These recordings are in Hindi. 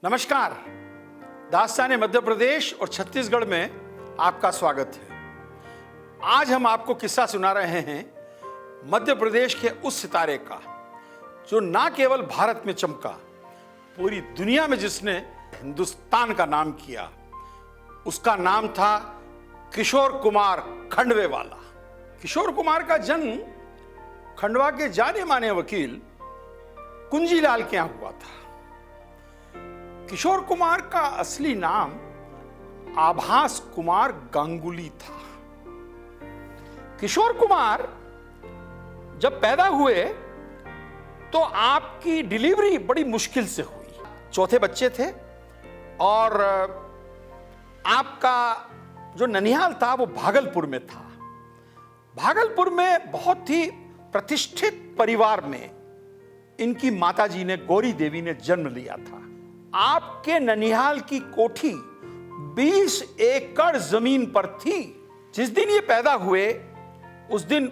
नमस्कार। दास्तान मध्य प्रदेश और छत्तीसगढ़ में आपका स्वागत है। आज हम आपको किस्सा सुना रहे हैं मध्य प्रदेश के उस सितारे का जो ना केवल भारत में चमका, पूरी दुनिया में जिसने हिंदुस्तान का नाम किया। उसका नाम था किशोर कुमार खंडवेवाला। किशोर कुमार का जन्म खंडवा के जाने माने वकील कुंजीलाल के यहाँ हुआ था। किशोर कुमार का असली नाम आभास कुमार गांगुली था। किशोर कुमार जब पैदा हुए तो आपकी डिलीवरी बड़ी मुश्किल से हुई। चौथे बच्चे थे और आपका जो ननिहाल था वो भागलपुर में था। भागलपुर में बहुत ही प्रतिष्ठित परिवार में इनकी माताजी ने, गौरी देवी ने जन्म लिया था। आपके ननिहाल की कोठी 20 एकड़ जमीन पर थी। जिस दिन ये पैदा हुए उस दिन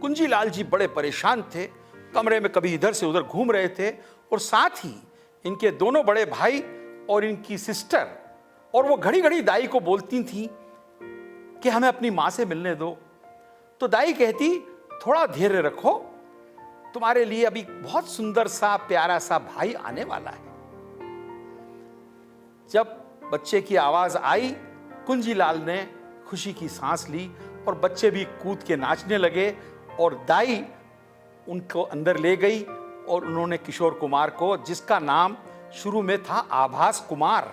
कुंजीलाल जी बड़े परेशान थे। कमरे में कभी इधर से उधर घूम रहे थे और साथ ही इनके दोनों बड़े भाई और इनकी सिस्टर, और वो घड़ी घड़ी दाई को बोलती थी कि हमें अपनी मां से मिलने दो। तो दाई कहती, थोड़ा धैर्य रखो, तुम्हारे लिए अभी बहुत सुंदर सा प्यारा सा भाई आने वाला है। जब बच्चे की आवाज आई, कुंजीलाल ने खुशी की सांस ली और बच्चे भी कूद के नाचने लगे और दाई उनको अंदर ले गई और उन्होंने किशोर कुमार को, जिसका नाम शुरू में था आभास कुमार,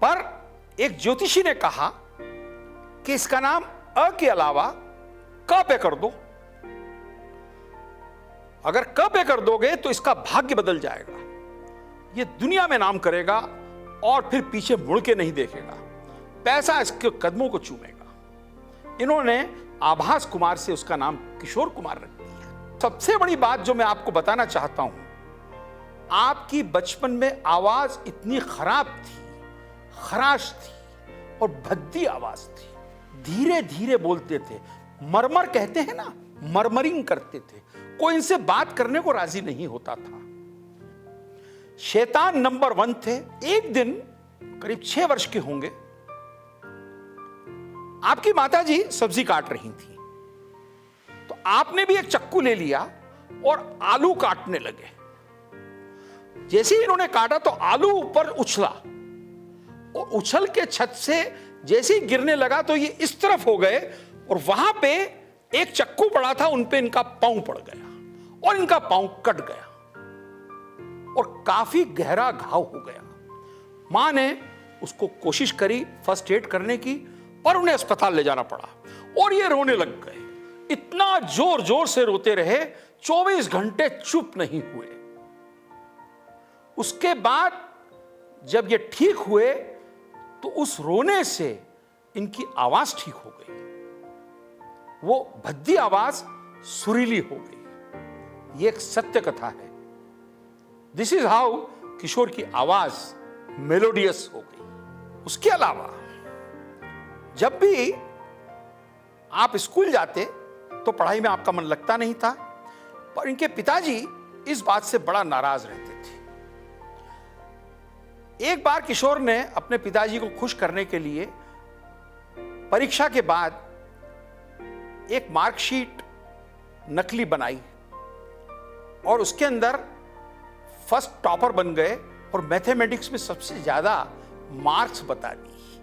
पर एक ज्योतिषी ने कहा कि इसका नाम अ के अलावा क पे कर दो। अगर क पे कर दोगे तो इसका भाग्य बदल जाएगा, ये दुनिया में नाम करेगा और फिर पीछे मुड़ के नहीं देखेगा, पैसा इसके कदमों को चूमेगा। इन्होंने आभास कुमार से उसका नाम किशोर कुमार रख दिया। सबसे बड़ी बात जो मैं आपको बताना चाहता हूं, आपकी बचपन में आवाज इतनी खराब थी, खराश थी और भद्दी आवाज थी। धीरे धीरे बोलते थे, मरमर कहते हैं ना, मरमरिंग करते थे। कोई इनसे बात करने को राजी नहीं होता था। शैतान नंबर 1 थे। एक दिन करीब 6 वर्ष के होंगे, आपकी माताजी सब्जी काट रही थी, तो आपने भी एक चक्कू ले लिया और आलू काटने लगे। जैसे ही इन्होंने काटा तो आलू ऊपर उछला और उछल के छत से जैसे ही गिरने लगा तो ये इस तरफ हो गए और वहां पे एक चक्कू पड़ा था, उन पे इनका पांव पड़ गया और इनका पांव कट गया और काफी गहरा घाव हो गया। मां ने उसको कोशिश करी फर्स्ट एड करने की, पर उन्हें अस्पताल ले जाना पड़ा और ये रोने लग गए। इतना जोर जोर से रोते रहे, 24 घंटे चुप नहीं हुए। उसके बाद जब ये ठीक हुए तो उस रोने से इनकी आवाज ठीक हो गई। वो भद्दी आवाज सुरीली हो गई। ये एक सत्य कथा है। दिस इज हाउ किशोर की आवाज मेलोडियस हो गई। उसके अलावा जब भी आप स्कूल जाते तो पढ़ाई में आपका मन लगता नहीं था, पर इनके पिताजी इस बात से बड़ा नाराज रहते थे। एक बार किशोर ने अपने पिताजी को खुश करने के लिए परीक्षा के बाद एक मार्कशीट नकली बनाई और उसके अंदर फर्स्ट टॉपर बन गए और मैथमेटिक्स में सबसे ज्यादा मार्क्स बता दी।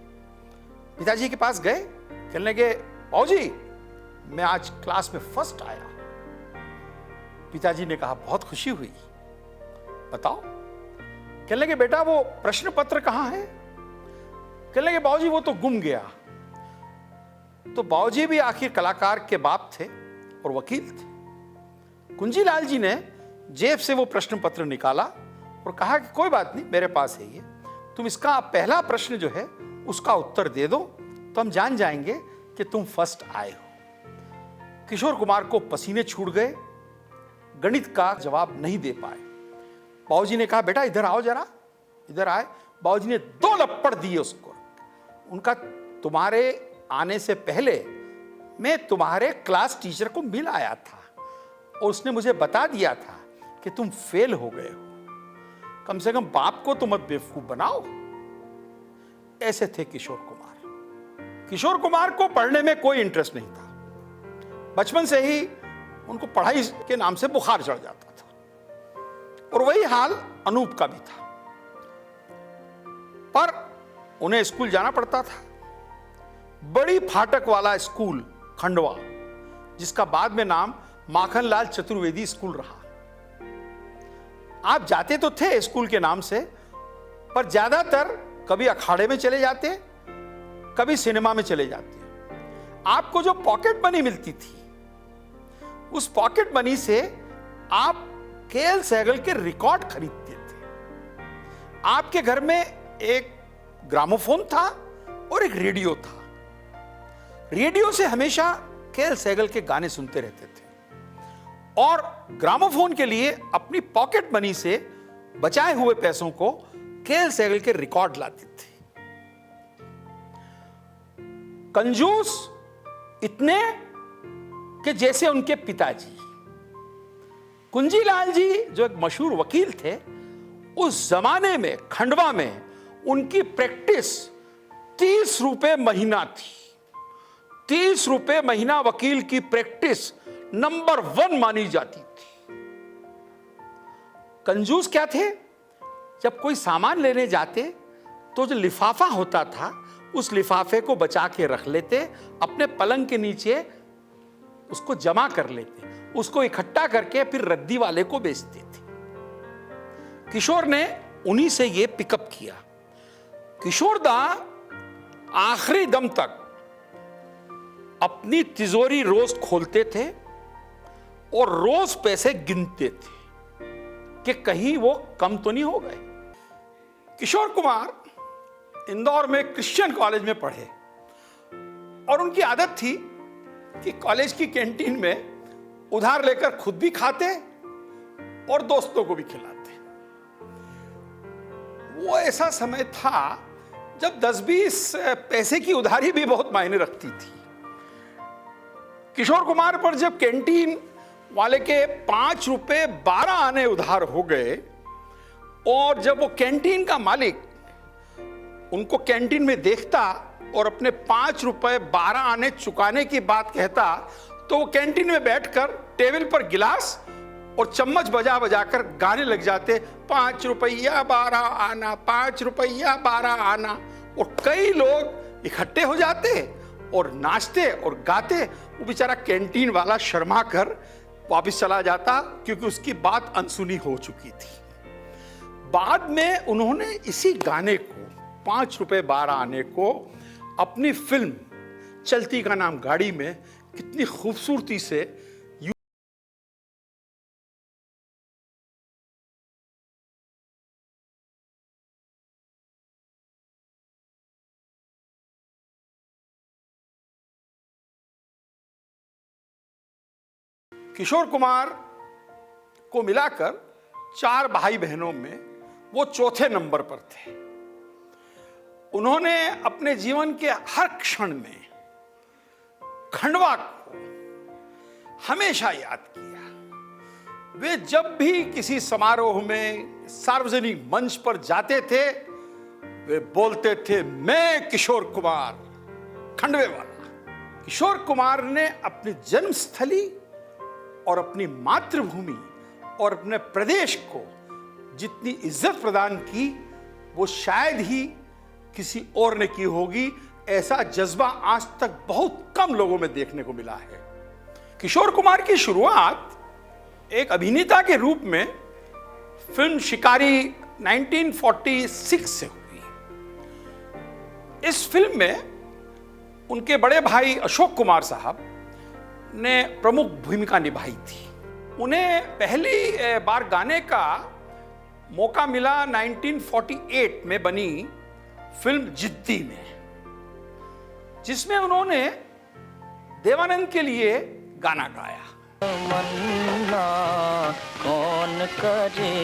पिताजी के पास गए, कहने लगे, बाबूजी मैं आज क्लास में फर्स्ट आया। पिताजी ने कहा, बहुत खुशी हुई, बताओ। कहने लगे, बेटा वो प्रश्न पत्र कहां है? कहने लगे, बाबूजी वो तो गुम गया। तो बाबूजी भी आखिर कलाकार के बाप थे और वकील थे। कुंजीलाल जी ने जेब से वो प्रश्न पत्र निकाला और कहा कि कोई बात नहीं, मेरे पास है ये, तुम इसका पहला प्रश्न जो है उसका उत्तर दे दो तो हम जान जाएंगे कि तुम फर्स्ट आए हो। किशोर कुमार को पसीने छूट गए, गणित का जवाब नहीं दे पाए। बाबूजी ने कहा, बेटा इधर आओ जरा, इधर आए। बाबूजी ने 2 लप्पड़ दिए उसको। उनका, तुम्हारे आने से पहले मैं तुम्हारे क्लास टीचर को मिल आया था और उसने मुझे बता दिया था कि तुम फेल हो गए हो। कम से कम बाप को तो मत बेवकूफ बनाओ। ऐसे थे किशोर कुमार। किशोर कुमार को पढ़ने में कोई इंटरेस्ट नहीं था। बचपन से ही उनको पढ़ाई के नाम से बुखार चढ़ जाता था, और वही हाल अनूप का भी था। पर उन्हें स्कूल जाना पड़ता था, बड़ी फाटक वाला स्कूल खंडवा, जिसका बाद में नाम माखनलाल चतुर्वेदी स्कूल रहा। आप जाते तो थे स्कूल के नाम से, पर ज्यादातर कभी अखाड़े में चले जाते, कभी सिनेमा में चले जाते। आपको जो पॉकेट मनी मिलती थी, उस पॉकेट मनी से आप केएल सहगल के रिकॉर्ड खरीदते थे। आपके घर में एक ग्रामोफोन था और एक रेडियो था। रेडियो से हमेशा केएल सहगल के गाने सुनते रहते थे, और ग्रामोफोन के लिए अपनी पॉकेट मनी से बचाए हुए पैसों को केएल सहगल के रिकॉर्ड लाते थे। कंजूस इतने कि जैसे उनके पिताजी कुंजीलाल जी, जो एक मशहूर वकील थे, उस जमाने में खंडवा में उनकी प्रैक्टिस 30 रुपए महीना थी। 30 रुपए महीना वकील की प्रैक्टिस नंबर 1 मानी जाती थी। कंजूस क्या थे? जब कोई सामान लेने जाते तो जो लिफाफा होता था, उस लिफाफे को बचा के रख लेते, अपने पलंग के नीचे उसको जमा कर लेते, उसको इकट्ठा करके फिर रद्दी वाले को बेचते थे। किशोर ने उन्हीं से ये पिकअप किया। किशोरदा आखिरी दम तक अपनी तिजोरी रोज खोलते थे और रोज पैसे गिनते थे कि कहीं वो कम तो नहीं हो गए। किशोर कुमार इंदौर में क्रिश्चियन कॉलेज में पढ़े, और उनकी आदत थी कि कॉलेज की कैंटीन में उधार लेकर खुद भी खाते और दोस्तों को भी खिलाते। वो ऐसा समय था जब 10-20 पैसे की उधारी भी बहुत मायने रखती थी। किशोर कुमार पर जब कैंटीन वाले के 5 रुपए 12 आने उधार हो गए, और जब वो कैंटीन का मालिक उनको कैंटीन में देखता और अपने 5 रुपए 12 आने चुकाने की बात कहता, तो वो कैंटीन में बैठकर टेबल पर गिलास और चम्मच बजा बजाकर गाने लग जाते, 5 रुपया 12 आना, 5 रुपया 12 आना। और कई लोग इकट्ठे हो जाते और नाचते और गाते। वो बेचारा कैंटीन वाला शर्मा कर वापस चला जाता, क्योंकि उसकी बात अनसुनी हो चुकी थी। बाद में उन्होंने इसी गाने को, 5 रुपए 12 आने को, अपनी फिल्म चलती का नाम गाड़ी में कितनी खूबसूरती से किशोर कुमार को मिलाकर 4 भाई बहनों में वो चौथे नंबर पर थे। उन्होंने अपने जीवन के हर क्षण में खंडवा को हमेशा याद किया। वे जब भी किसी समारोह में, सार्वजनिक मंच पर जाते थे, वे बोलते थे, मैं किशोर कुमार, खंडवे वाला। किशोर कुमार ने अपनी जन्मस्थली और अपनी मातृभूमि और अपने प्रदेश को जितनी इज्जत प्रदान की, वो शायद ही किसी और ने की होगी। ऐसा जज्बा आज तक बहुत कम लोगों में देखने को मिला है। किशोर कुमार की शुरुआत एक अभिनेता के रूप में फिल्म शिकारी 1946 से हुई। इस फिल्म में उनके बड़े भाई अशोक कुमार साहब ने प्रमुख भूमिका निभाई थी। उन्हें पहली बार गाने का मौका मिला 1948 में बनी फिल्म जिद्दी में, जिसमें उन्होंने देवानंद के लिए गाना गाया। तमन्ना कौन करे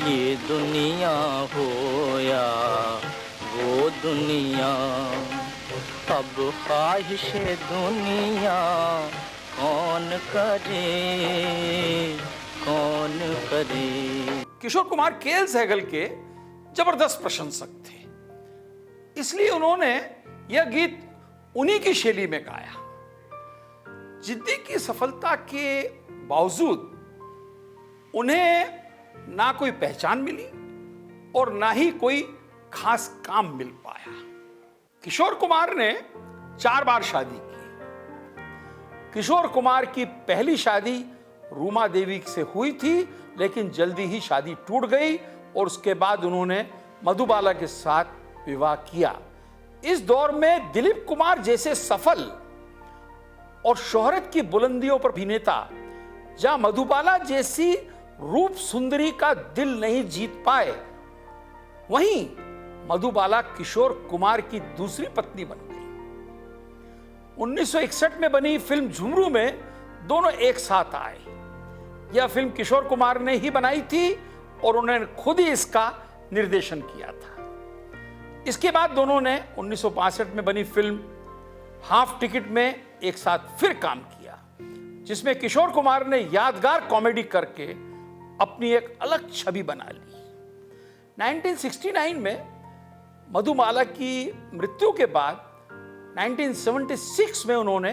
ये दुनिया हो या वो दुनिया, अब ख्वाहिश दुनिया कौन करे करे। किशोर कुमार के.एल. सहगल के जबरदस्त प्रशंसक थे, इसलिए उन्होंने यह गीत उन्हीं की शैली में गाया। जिद्दी की सफलता के बावजूद उन्हें ना कोई पहचान मिली और ना ही कोई खास काम मिल पाया। किशोर कुमार ने 4 बार शादी की। किशोर कुमार की पहली शादी रूमा देवी से हुई थी, लेकिन जल्दी ही शादी टूट गई और उसके बाद उन्होंने मधुबाला के साथ विवाह किया। इस दौर में दिलीप कुमार जैसे सफल और शोहरत की बुलंदियों पर अभिनेता जहां मधुबाला जैसी रूप सुंदरी का दिल नहीं जीत पाए, वहीं मधुबाला किशोर कुमार की दूसरी पत्नी बन गई। 1961 में बनी फिल्म झुमरू में दोनों एक साथ आए। यह फिल्म किशोर कुमार ने ही बनाई थी और उन्होंने खुद ही इसका निर्देशन किया था। इसके बाद दोनों ने 1962 में बनी फिल्म हाफ टिकट में एक साथ फिर काम किया, जिसमें किशोर कुमार ने यादगार कॉमेडी करके अपनी एक अलग छवि बना ली। 1969 में मधुबाला की मृत्यु के बाद 1976 में उन्होंने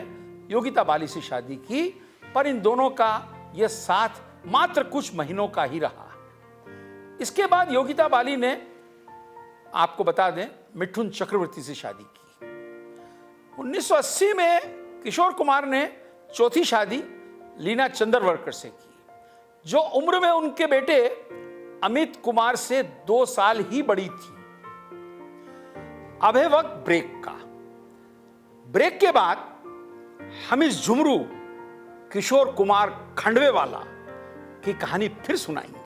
योगिता बाली से शादी की, पर इन दोनों का यह साथ मात्र कुछ महीनों का ही रहा। इसके बाद योगिता बाली ने, आपको बता दें, मिठुन चक्रवर्ती से शादी की। 1980 में किशोर कुमार ने चौथी शादी लीना चंद्रवरकर से की, जो उम्र में उनके बेटे अमित कुमार से 2 साल ही बड़ी थी। अब है वक्त ब्रेक का। ब्रेक के बाद हम इस झुमरू किशोर कुमार खंडवे वाला की कहानी फिर सुनाएंगे।